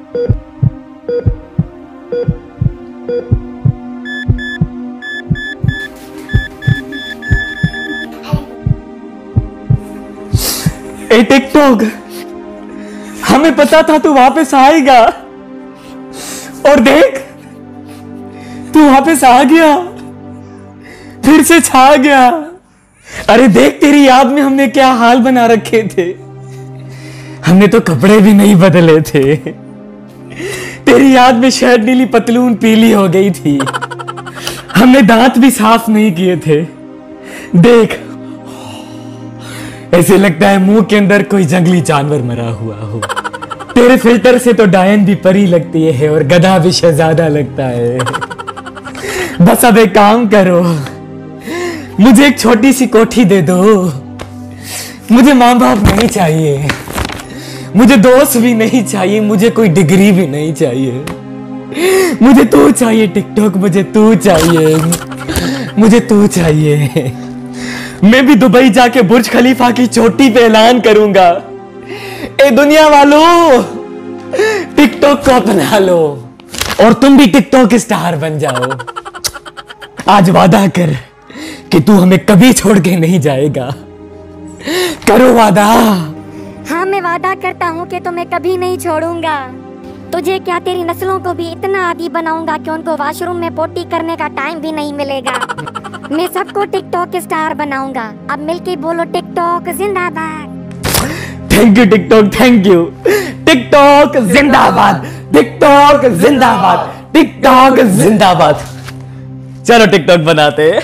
ए TikTok, हमें पता था तू वापस आएगा और देख तू वापस आ गया, फिर से छा गया। अरे देख तेरी याद में हमने क्या हाल बना रखे थे, हमने तो कपड़े भी नहीं बदले थे। तेरी याद में शर्ट नीली पतलून पीली हो गई थी, हमने दांत भी साफ नहीं किए थे। देख ऐसे लगता है मुंह के अंदर कोई जंगली जानवर मरा हुआ हो। तेरे फिल्टर से तो डायन भी परी लगती है और गधा भी शहजादा लगता है। बस अब एक काम करो, मुझे एक छोटी सी कोठी दे दो। मुझे माँ बाप नहीं चाहिए, मुझे दोस्त भी नहीं चाहिए, मुझे कोई डिग्री भी नहीं चाहिए। मुझे तू चाहिए टिकटॉक, मुझे तू चाहिए, मुझे तू चाहिए। मैं भी दुबई जाके बुर्ज खलीफा की चोटी पे ऐलान करूंगा, ए दुनिया वालों टिकटॉक को अपना लो और तुम भी टिकटॉक स्टार बन जाओ। आज वादा कर कि तू हमें कभी छोड़ के नहीं जाएगा। करो वादा। हाँ मैं वादा करता हूँ कि तुम्हें कभी नहीं छोड़ूंगा। तुझे क्या, तेरी नस्लों को भी इतना आदी बनाऊंगा कि उनको वॉशरूम में पोटी करने का टाइम भी नहीं मिलेगा। मैं सबको टिकटॉक स्टार बनाऊंगा। अब मिलके बोलो टिकटॉक जिंदाबाद। Thank you TikTok, thank you. TikTok जिंदाबाद, टिकटॉक जिंदाबाद, टिकटॉक जिंदाबाद। चलो टिकटॉक बनाते हैं।